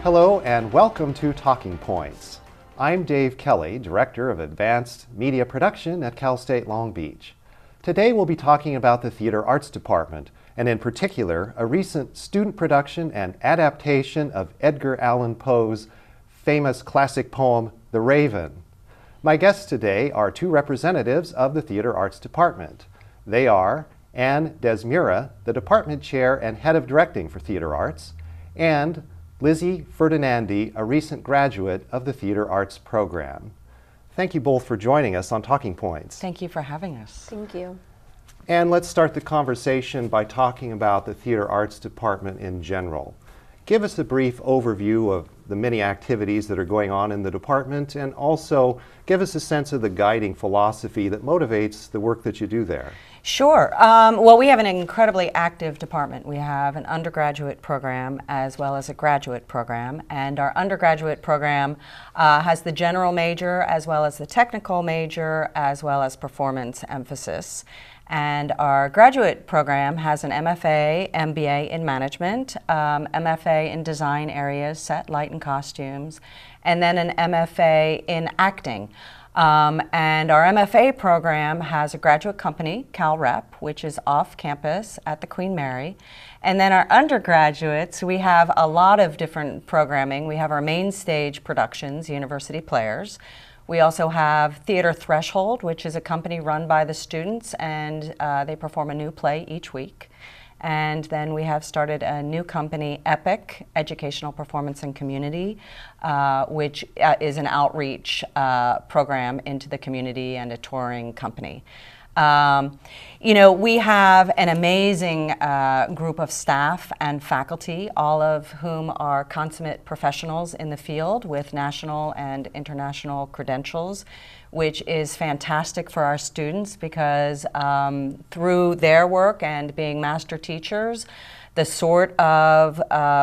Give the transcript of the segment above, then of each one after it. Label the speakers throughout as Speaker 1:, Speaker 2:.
Speaker 1: Hello and welcome to Talking Points. I'm Dave Kelly, Director of Advanced Media Production at Cal State Long Beach. Today we'll be talking about the Theater Arts Department, and in particular, a recent student production and adaptation of Edgar Allan Poe's famous classic poem, The Raven. My guests today are two representatives of the Theater Arts Department. They are Anne Desmura, the Department Chair and Head of Directing for Theater Arts, and Lizzie Ferdinandi, a recent graduate of the Theater Arts program. Thank you both for joining us on Talking Points.
Speaker 2: Thank you for having us.
Speaker 3: Thank you.
Speaker 1: And let's start the conversation by talking about the Theater Arts Department in general. Give us a brief overview of the many activities that are going on in the department, and also give us a sense of the guiding philosophy that motivates the work that you do there.
Speaker 2: Sure. Well, we have an incredibly active department. We have an undergraduate program as well as a graduate program, and our undergraduate program has the general major as well as the technical major as well as performance emphasis. And our graduate program has an MFA, MBA in management, MFA in design areas, set, light, and costumes, and then an MFA in acting. And our MFA program has a graduate company, Cal Rep, which is off campus at the Queen Mary. And then our undergraduates, we have a lot of different programming. We have our main stage productions, University Players. We also have Theater Threshold, which is a company run by the students, and they perform a new play each week. And then we have started a new company, EPIC, Educational Performance and Community, which is an outreach program into the community and a touring company. We have an amazing group of staff and faculty, all of whom are consummate professionals in the field with national and international credentials, which is fantastic for our students because through their work and being master teachers, the sort of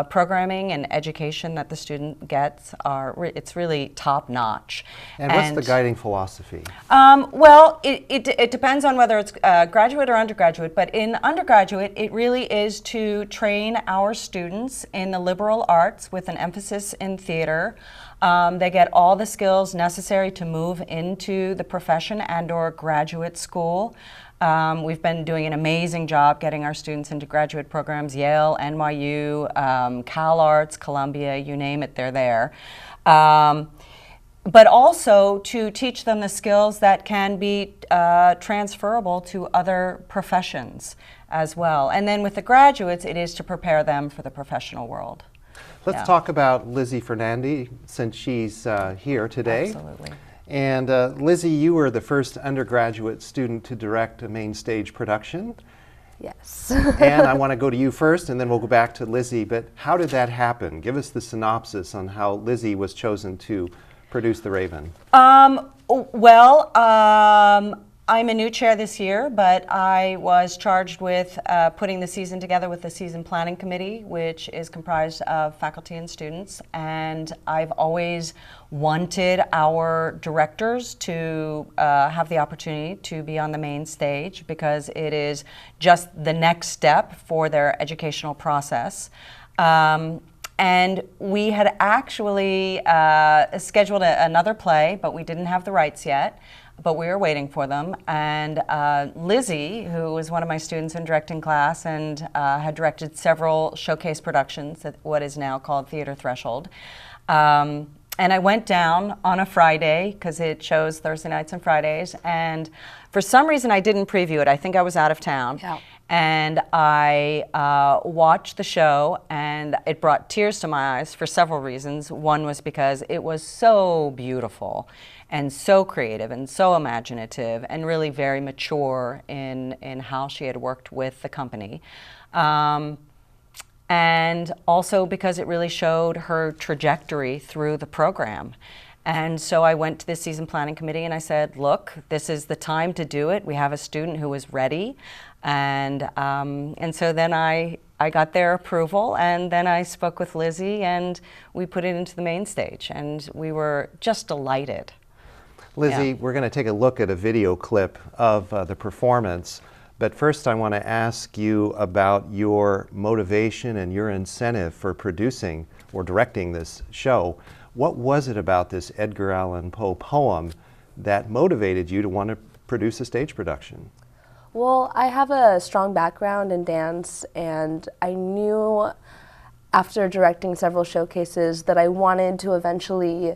Speaker 2: programming and education that the student gets it's really top notch.
Speaker 1: And what's the guiding philosophy?
Speaker 2: Well, it depends on whether it's graduate or undergraduate, but in undergraduate, it really is to train our students in the liberal arts with an emphasis in theater. They get all the skills necessary to move into the profession and/or graduate school. We've been doing an amazing job getting our students into graduate programs, Yale, NYU, Cal Arts, Columbia, you name it, they're there. But also to teach them the skills that can be transferable to other professions as well. And then with the graduates, it is to prepare them for the professional world.
Speaker 1: Let's talk about Lizzie Ferdinandi, since she's here today.
Speaker 2: Absolutely.
Speaker 1: And Lizzie, you were the first undergraduate student to direct a main stage production.
Speaker 3: Yes.
Speaker 1: And I want to go to you first, and then we'll go back to Lizzie. But how did that happen? Give us the synopsis on how Lizzie was chosen to produce The Raven. I'm a new chair this year, but I was charged with putting the season together with the season planning committee, which is comprised of faculty and students. And I've always wanted our directors to have the opportunity to be on the main stage because it is just the next step for their educational process. And we had actually scheduled another play, but we didn't have the rights yet. But we were waiting for them, and Lizzie, who was one of my students in directing class and had directed several showcase productions at what is now called Theater Threshold, and I went down on a Friday because it shows Thursday nights and Fridays, and for some reason I didn't preview it. I think I was out of town.
Speaker 3: Yeah.
Speaker 2: And I watched the show, and it brought tears to my eyes for several reasons. One was because it was so beautiful and so creative and so imaginative and really very mature in how she had worked with the company. And also because it really showed her trajectory through the program. And so I went to the season planning committee and I said, look, this is the time to do it. We have a student who is ready. And so then I got their approval, and then I spoke with Lizzie and we put it into the main stage, and we were just delighted.
Speaker 1: Lizzie, we're going to take a look at a video clip of the performance, but first I want to ask you about your motivation and your incentive for producing
Speaker 3: or directing this show. What was it about this Edgar Allan Poe poem that motivated you to want to produce a stage production?
Speaker 4: Well, I have a strong background in dance, and I knew after directing several showcases that I wanted to eventually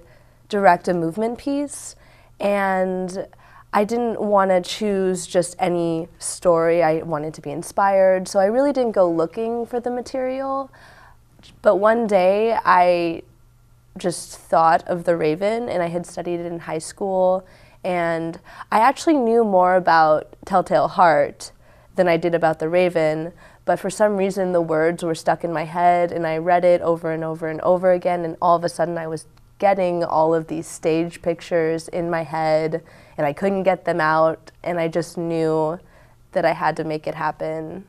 Speaker 4: direct a movement piece, and I didn't want to choose just any story. I wanted to be inspired, so I really didn't go looking for the material. But one day I just thought of The Raven, and I had studied it in high school, and I actually knew more about Telltale Heart than I did about The Raven, but for some reason the words were stuck in my head, and I read it over and over and over again, and all of a sudden I was getting all of these stage pictures in my head, and I couldn't get them out, and I just knew that I had to make it happen.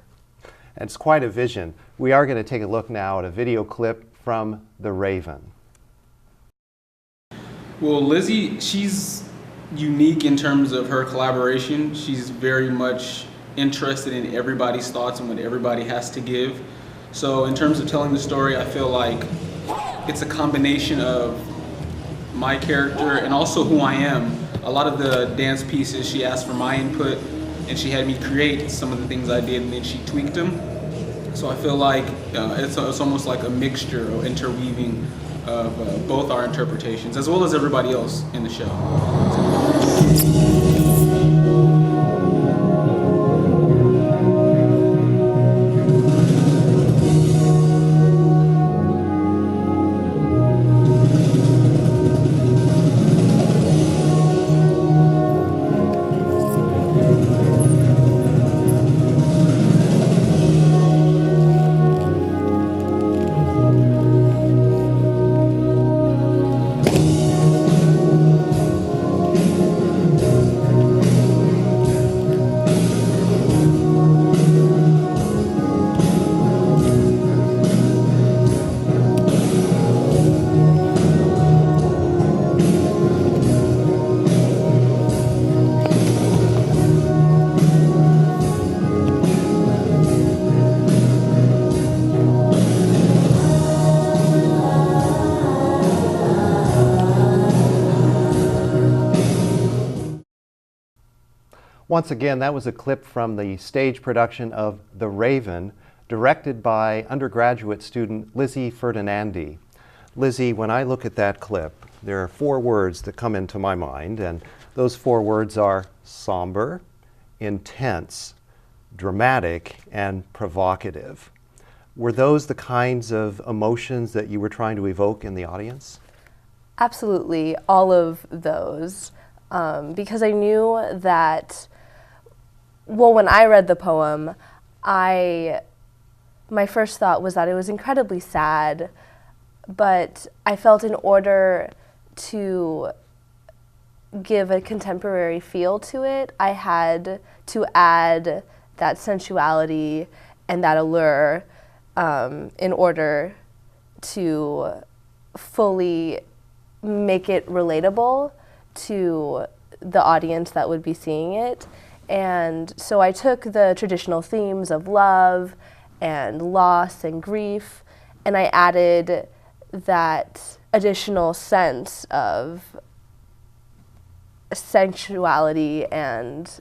Speaker 3: It's quite a vision. We are going to take a look now at a video clip from The Raven.
Speaker 5: Well, Lizzie, she's unique in terms of her collaboration. She's very much interested in everybody's thoughts and what everybody has to give. So in terms of telling the story, I feel like it's a combination of my character and also who I am. A lot of the dance pieces, she asked for my input, and she had me create some of the things I did, and then she tweaked them. So I feel like it's almost like a mixture or interweaving of both our interpretations, as well as everybody else in the show.
Speaker 3: Once again, that was a clip from the stage production of The Raven, directed by undergraduate student Lizzie Ferdinandi. Lizzie, when I look at that clip, there are 4 words that come into my mind, and those 4 words are somber, intense, dramatic, and provocative. Were those the kinds of emotions that you were trying to evoke in the audience?
Speaker 4: Absolutely, all of those. Because I knew that, well, when I read the poem, my first thought was that it was incredibly sad, but I felt in order to give a contemporary feel to it, I had to add that sensuality and that allure in order to fully make it relatable to the audience that would be seeing it. And so I took the traditional themes of love and loss and grief, and I added that additional sense of sensuality and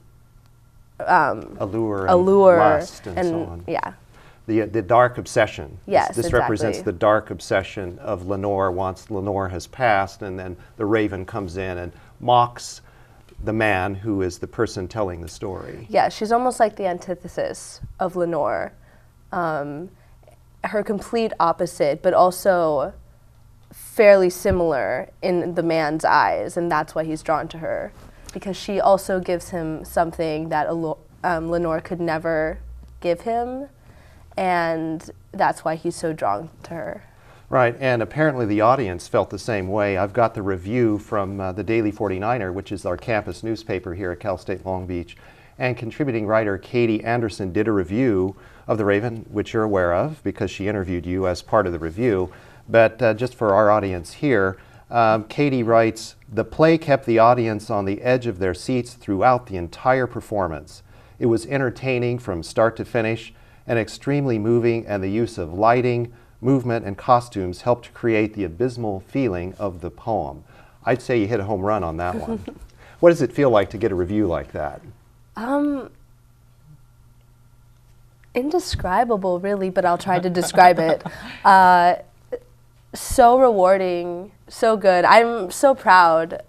Speaker 3: allure and lust and so on.
Speaker 4: Yeah.
Speaker 3: The dark obsession.
Speaker 4: Yes,
Speaker 3: this
Speaker 4: exactly.
Speaker 3: represents the dark obsession of Lenore once Lenore has passed, and then the Raven comes in and mocks the man who is the person telling the story.
Speaker 4: Yeah, she's almost like the antithesis of Lenore. Her complete opposite, but also fairly similar in the man's eyes, and that's why he's drawn to her, because she also gives him something that Lenore could never give him, and that's why he's so drawn to her.
Speaker 3: Right, and apparently the audience felt the same way. I've got the review from the Daily 49er, which is our campus newspaper here at Cal State Long Beach, and contributing writer Katie Anderson did a review of The Raven, which you're aware of because she interviewed you as part of the review. But just for our audience here, Katie writes, "The play kept the audience on the edge of their seats throughout the entire performance. It was entertaining from start to finish and extremely moving, and the use of lighting, movement, and costumes helped to create the abysmal feeling of the poem. I'd say you hit a home run on that one. What does it feel like to get a review like that?
Speaker 4: Indescribable, really, but I'll try to describe it. So rewarding, so good. I'm so proud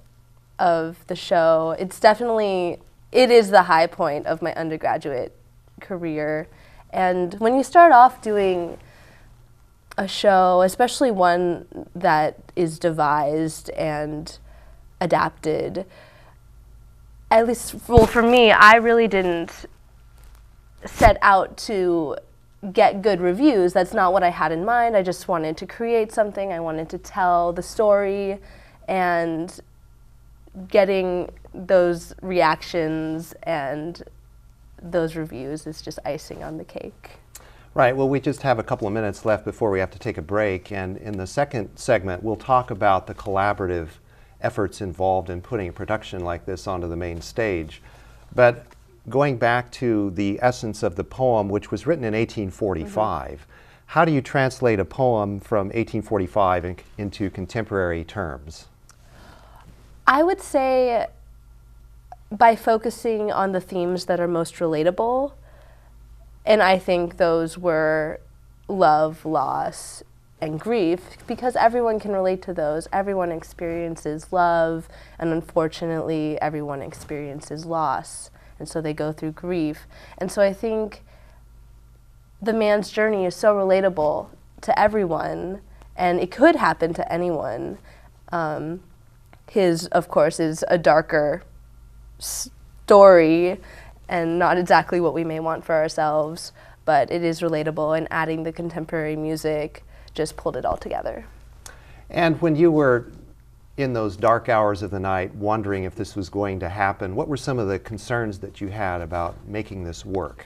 Speaker 4: of the show. It is the high point of my undergraduate career. And when you start off doing a show, especially one that is devised and adapted, at least, well, for me, I really didn't set out to get good reviews. That's not what I had in mind. I just wanted to create something. I wanted to tell the story, and getting those reactions and those reviews is just icing on the cake.
Speaker 3: Right, well, we just have a couple of minutes left before we have to take a break, and in the second segment we'll talk about the collaborative efforts involved in putting a production like this onto the main stage. But going back to the essence of the poem, which was written in 1845, how do you translate a poem from 1845 into contemporary terms?
Speaker 4: I would say by focusing on the themes that are most relatable, and I think those were love, loss, and grief, because everyone can relate to those. Everyone experiences love, and unfortunately, everyone experiences loss, and so they go through grief. And so I think the man's journey is so relatable to everyone, and it could happen to anyone. His, of course, is a darker story and not exactly what we may want for ourselves, but it is relatable, and adding the contemporary music just pulled it all together.
Speaker 3: And when you were in those dark hours of the night wondering if this was going to happen, what were some of the concerns that you had about making this work?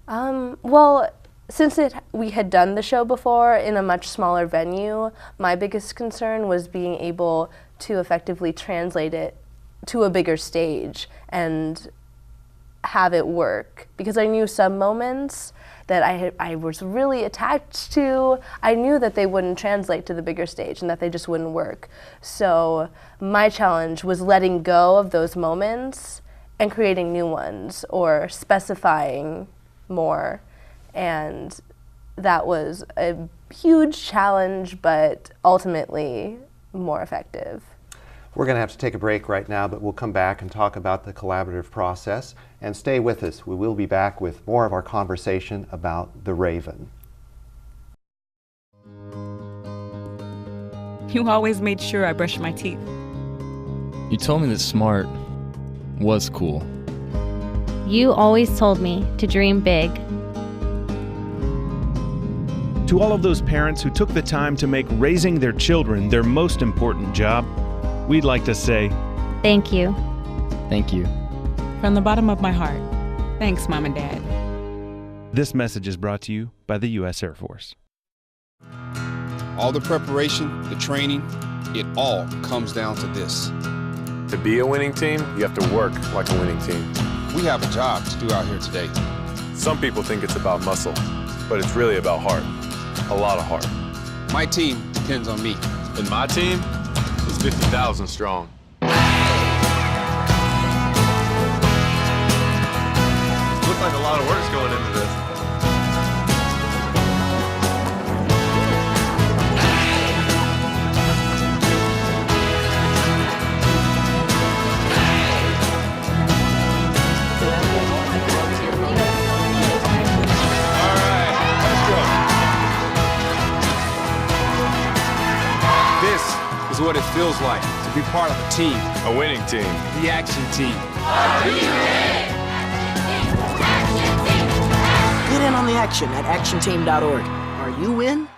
Speaker 4: Well, since we had done the show before in a much smaller venue, my biggest concern was being able to effectively translate it to a bigger stage and have it work, because I knew some moments that I was really attached to, I knew that they wouldn't translate to the bigger stage and that they just wouldn't work. So my challenge was letting go of those moments and creating new ones, or specifying more. And that was a huge challenge, but ultimately more effective.
Speaker 3: We're going to have to take a break right now, but we'll come back and talk about the collaborative process. And stay with us. We will be back with more of our conversation about The Raven.
Speaker 6: You always made sure I brushed my teeth.
Speaker 7: You told me that smart was cool.
Speaker 8: You always told me to dream big.
Speaker 9: To all of those parents who took the time to make raising their children their most important job, we'd like to say,
Speaker 8: thank you.
Speaker 7: Thank you.
Speaker 6: From the bottom of my heart, thanks, Mom and Dad.
Speaker 9: This message is brought to you by the U.S. Air Force.
Speaker 10: All the preparation, the training, it all comes down to this.
Speaker 11: To be a winning team, you have to work like a winning team.
Speaker 10: We have a job to do out here today.
Speaker 11: Some people think it's about muscle, but it's really about heart. A lot of heart.
Speaker 10: My team depends on me.
Speaker 11: And my team is 50,000 strong. Looks like a lot of work's going into this.
Speaker 10: All right, let's go. This is what it feels like to be part of a team.
Speaker 11: A winning team.
Speaker 10: The action team.
Speaker 12: Get in on the action at actionteam.org. Are you in?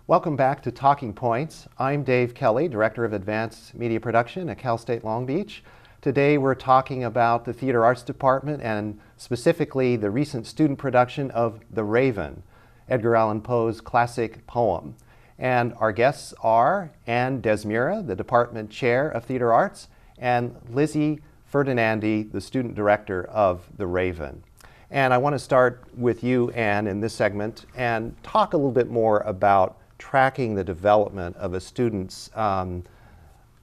Speaker 3: Welcome back to Talking Points. I'm Dave Kelly, Director of Advanced Media Production at Cal State Long Beach. Today we're talking about the Theater Arts Department and specifically the recent student production of The Raven, Edgar Allan Poe's classic poem. And our guests are Anne Desmura, the Department Chair of Theater Arts, and Lizzie Ferdinandi, the Student Director of The Raven. And I want to start with you, Anne, in this segment and talk a little bit more about tracking the development of a student's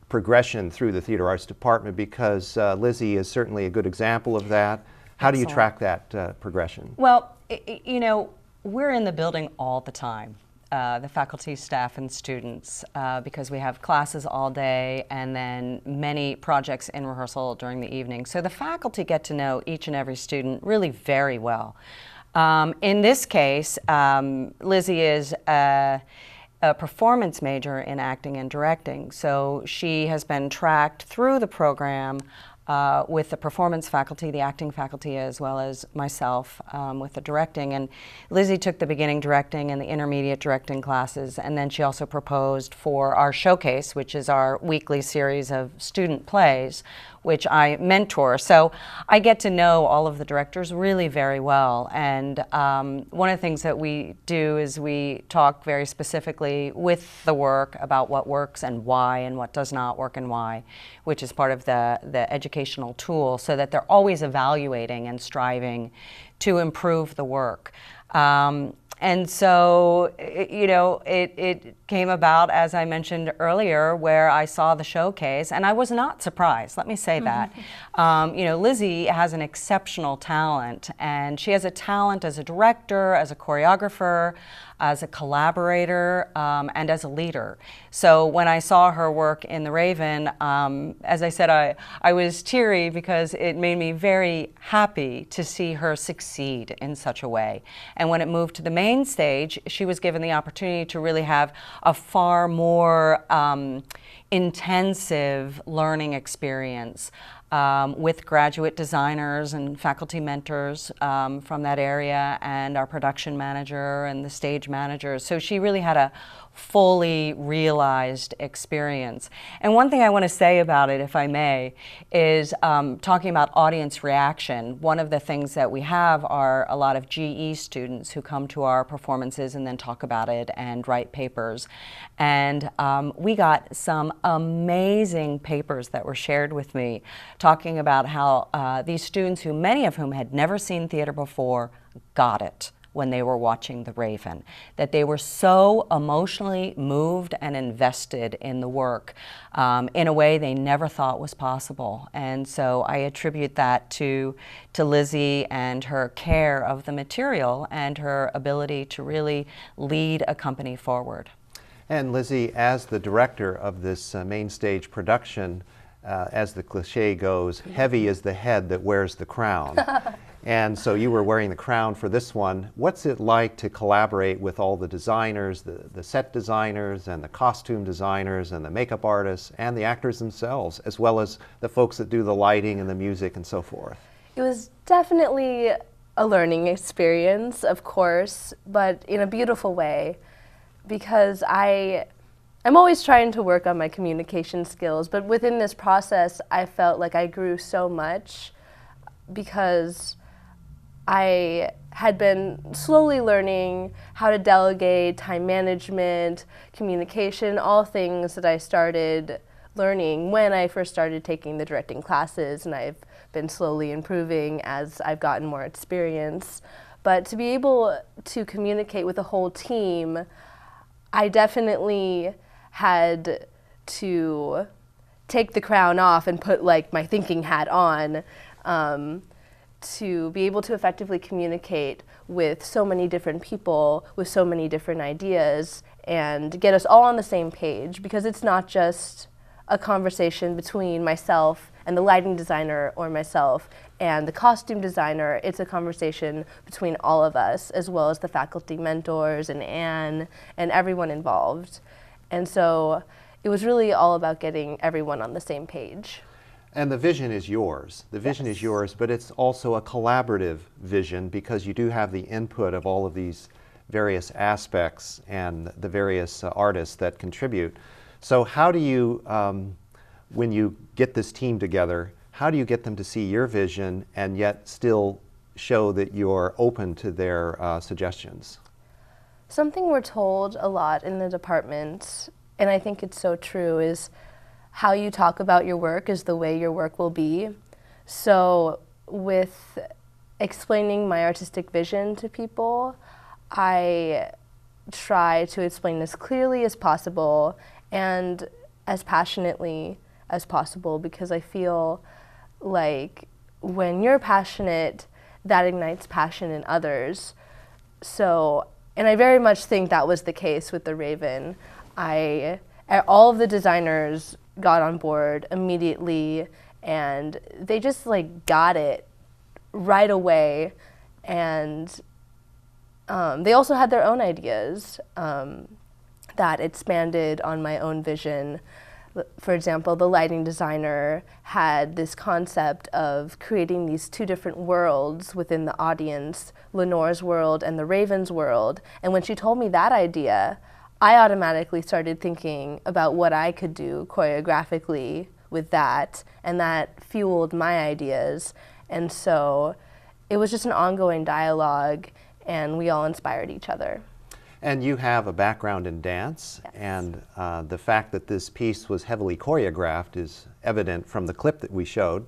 Speaker 3: progression through the theater arts department, because Lizzie is certainly a good example of that. How do you track that progression?
Speaker 2: Well, you know, we're in the building all the time, the faculty, staff, and students, because we have classes all day and then many projects in rehearsal during the evening. So the faculty get to know each and every student really very well. In this case, Lizzie is a performance major in acting and directing, so she has been tracked through the program with the performance faculty, the acting faculty, as well as myself with the directing. And Lizzie took the beginning directing and the intermediate directing classes, and then she also proposed for our showcase, which is our weekly series of student plays, which I mentor. So I get to know all of the directors really very well. And one of the things that we do is we talk very specifically with the work about what works and why, and what does not work and why, which is part of the educational tool, so that they're always evaluating and striving to improve the work. And so, you know, it came about, as I mentioned earlier, where I saw the showcase, and I was not surprised, let me say that. You know, Lizzie has an exceptional talent, and she has a talent as a director, as a choreographer, as a collaborator, and as a leader. So when I saw her work in The Raven, as I said, I was teary because it made me very happy to see her succeed in such a way. And when it moved to the main stage, she was given the opportunity to really have a far more intensive learning experience with graduate designers and faculty mentors from that area, and our production manager and the stage manager. So she really had a fully realized experience. And one thing I want to say about it, if I may, is talking about audience reaction. One of the things that we have are a lot of GE students who come to our performances and then talk about it and write papers. And we got some amazing papers that were shared with me, talking about how these students, who many of whom had never seen theater before, got it when they were watching The Raven, that they were so emotionally moved and invested in the work in a way they never thought was possible. And so I attribute that to Lizzie and her care of the material and her ability to really lead a company forward.
Speaker 3: And Lizzie, as the director of this main stage production, as the cliche goes, heavy is the head that wears the crown. And so you were wearing the crown for this one. What's it like to collaborate with all the designers, the set designers and the costume designers and the makeup artists and the actors themselves, as well as the folks that do the lighting and the music and so forth?
Speaker 4: It was definitely a learning experience, of course, but in a beautiful way, because I'm always trying to work on my communication skills, but within this process, I felt like I grew so much because I had been slowly learning how to delegate, time management, communication, all things that I started learning when I first started taking the directing classes, and I've been slowly improving as I've gotten more experience. But to be able to communicate with a whole team, I definitely had to take the crown off and put like my thinking hat on to be able to effectively communicate with so many different people, with so many different ideas, and get us all on the same page, because it's not just a conversation between myself and the lighting designer or myself and the costume designer. It's a conversation between all of us, as well as the faculty mentors and Anne and everyone involved. And so it was really all about getting everyone on the same page.
Speaker 3: And the vision is yours. The vision is yours, but it's also a collaborative vision, because you do have the input of all of these various aspects and the various artists that contribute. So how do you, when you get this team together, how do you get them to see your vision and yet still show that you're open to their suggestions?
Speaker 4: Something we're told a lot in the department, and I think it's so true, is how you talk about your work is the way your work will be. So with explaining my artistic vision to people, I try to explain as clearly as possible and as passionately as possible, because I feel like when you're passionate, that ignites passion in others. So, and I very much think that was the case with the Raven. All of the designers got on board immediately, and they just like got it right away. And they also had their own ideas that expanded on my own vision. For example, the lighting designer had this concept of creating these two different worlds within the audience, Lenore's world and the Raven's world. And when she told me that idea, I automatically started thinking about what I could do choreographically with that, and that fueled my ideas. And so it was just an ongoing dialogue, and we all inspired each other.
Speaker 3: And you have a background in dance, yes. And the fact that this piece was heavily choreographed is evident from the clip that we showed.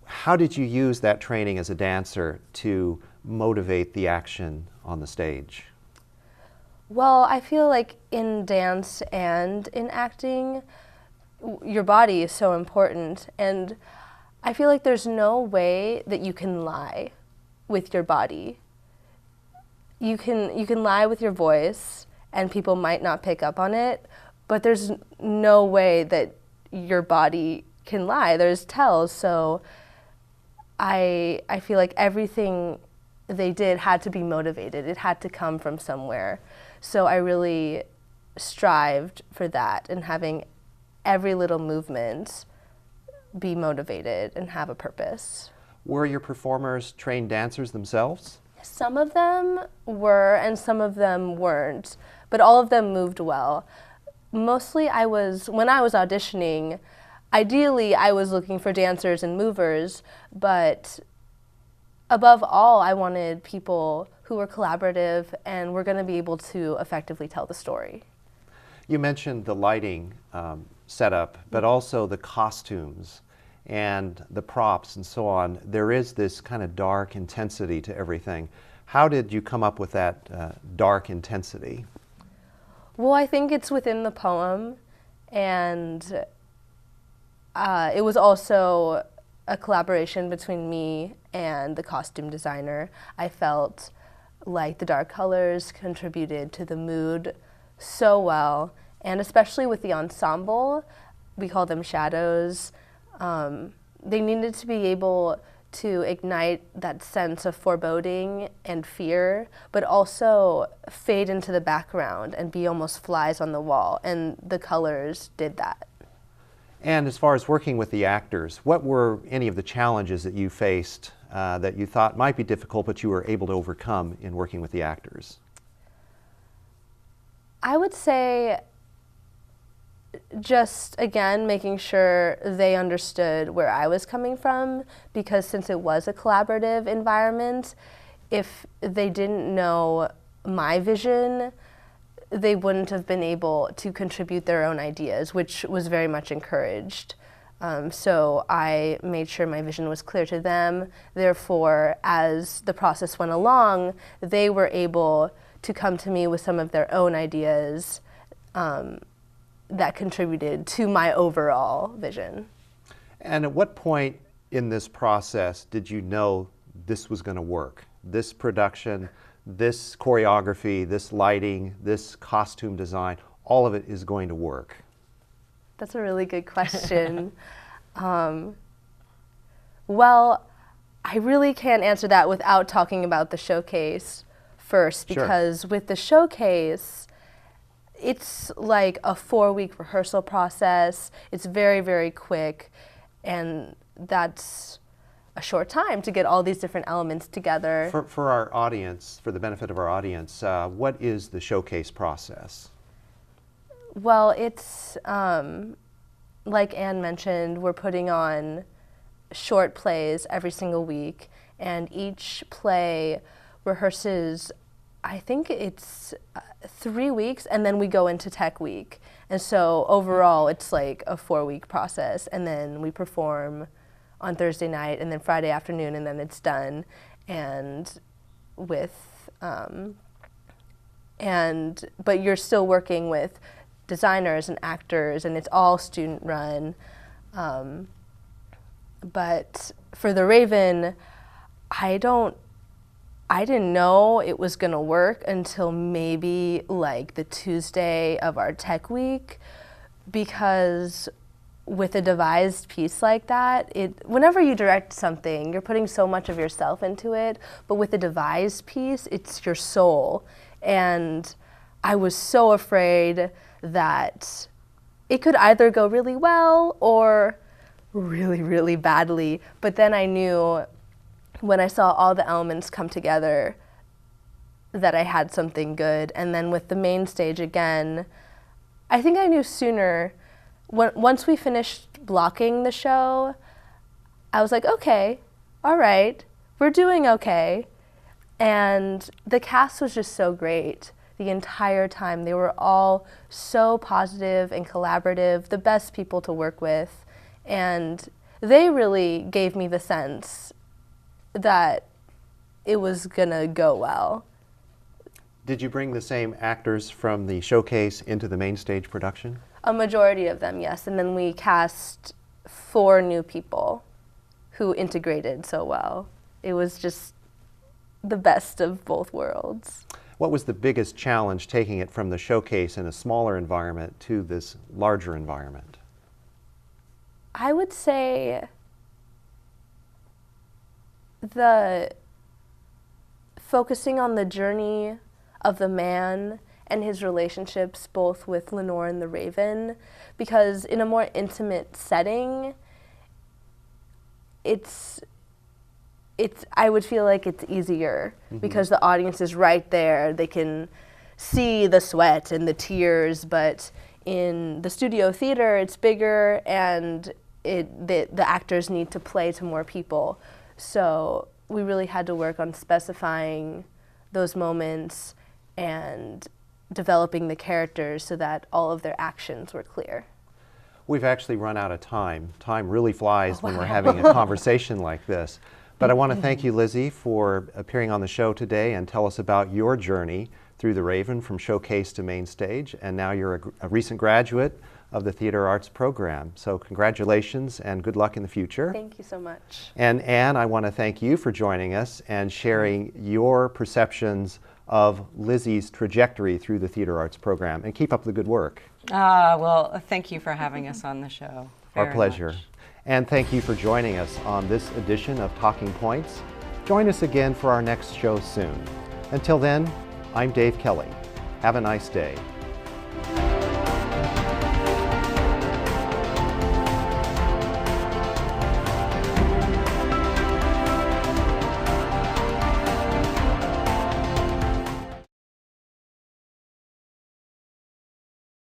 Speaker 3: How did you use that training as a dancer to motivate the action on the stage?
Speaker 4: Well, I feel like in dance and in acting, your body is so important, and I feel like there's no way that you can lie with your body. You can lie with your voice, and people might not pick up on it, but there's no way that your body can lie. There's tells, so I feel like everything they did had to be motivated. It had to come from somewhere. So I really strived for that, and having every little movement be motivated and have a purpose.
Speaker 3: Were your performers trained dancers themselves?
Speaker 4: Some of them were, and some of them weren't, but all of them moved well. Mostly when I was auditioning, ideally I was looking for dancers and movers, but above all, I wanted people who were collaborative and were going to be able to effectively tell the story.
Speaker 3: You mentioned the lighting setup, but also the costumes and the props and so on. There is this kind of dark intensity to everything. How did you come up with that dark intensity?
Speaker 4: Well, I think it's within the poem, and it was also a collaboration between me and the costume designer. I felt like the dark colors contributed to the mood so well, and especially with the ensemble, we call them shadows. They needed to be able to ignite that sense of foreboding and fear, but also fade into the background and be almost flies on the wall, and the colors did that.
Speaker 3: And as far as working with the actors, what were any of the challenges that you faced that you thought might be difficult but you were able to overcome in working with the actors?
Speaker 4: I would say just, again, making sure they understood where I was coming from, because since it was a collaborative environment, if they didn't know my vision, they wouldn't have been able to contribute their own ideas, which was very much encouraged. So I made sure my vision was clear to them. Therefore, as the process went along, they were able to come to me with some of their own ideas that contributed to my overall vision.
Speaker 3: And at what point in this process did you know this was going to work? This production, this choreography, this lighting, this costume design, all of it is going to work?
Speaker 4: That's a really good question. Well, I really can't answer that without talking about the showcase first, because sure. With the showcase, it's like a 4-week rehearsal process. It's very, very quick, and that's a short time to get all these different elements together.
Speaker 3: For our audience, for the benefit of our audience, what is the showcase process?
Speaker 4: Well, it's, like Anne mentioned, we're putting on short plays every single week, and each play rehearses, I think it's 3 weeks, and then we go into Tech Week. And so overall, it's like a 4-week process, and then we perform on Thursday night, and then Friday afternoon, and then it's done. and but you're still working with designers and actors, and it's all student run. But for The Raven, I didn't know it was gonna work until maybe like the Tuesday of our tech week, because with a devised piece like that, whenever you direct something, you're putting so much of yourself into it, but with a devised piece, it's your soul. And I was so afraid that it could either go really well or really, really badly. But then I knew when I saw all the elements come together that I had something good. And then with the main stage again, I think I knew sooner. Once we finished blocking the show, I was like, okay, all right, we're doing okay. And the cast was just so great the entire time. They were all so positive and collaborative, the best people to work with. And they really gave me the sense that it was gonna go well.
Speaker 3: Did you bring the same actors from the showcase into the main stage production?
Speaker 4: A majority of them, yes. And then we cast 4 new people who integrated so well. It was just the best of both worlds.
Speaker 3: What was the biggest challenge taking it from the showcase in a smaller environment to this larger environment?
Speaker 4: I would say the focusing on the journey of the man and his relationships both with Lenore and the Raven, because in a more intimate setting, I would feel like it's easier because the audience is right there. They can see the sweat and the tears, but in the studio theater, it's bigger and the actors need to play to more people. So we really had to work on specifying those moments and developing the characters so that all of their actions were clear.
Speaker 3: We've actually run out of time. Time really flies when we're having a conversation like this. But I want to thank you, Lizzie, for appearing on the show today and tell us about your journey through The Raven from showcase to main stage. And now you're a recent graduate of the Theater Arts program. So congratulations and good luck in the future.
Speaker 4: Thank you so much.
Speaker 3: And Anne, I want to thank you for joining us and sharing your perceptions of Lizzie's trajectory through the Theater Arts program. And keep up the good work.
Speaker 2: Well, thank you for having us on the show.
Speaker 3: Our pleasure.
Speaker 2: Much.
Speaker 3: And thank you for joining us on this edition of Talking Points. Join us again for our next show soon. Until then, I'm Dave Kelly. Have a nice day.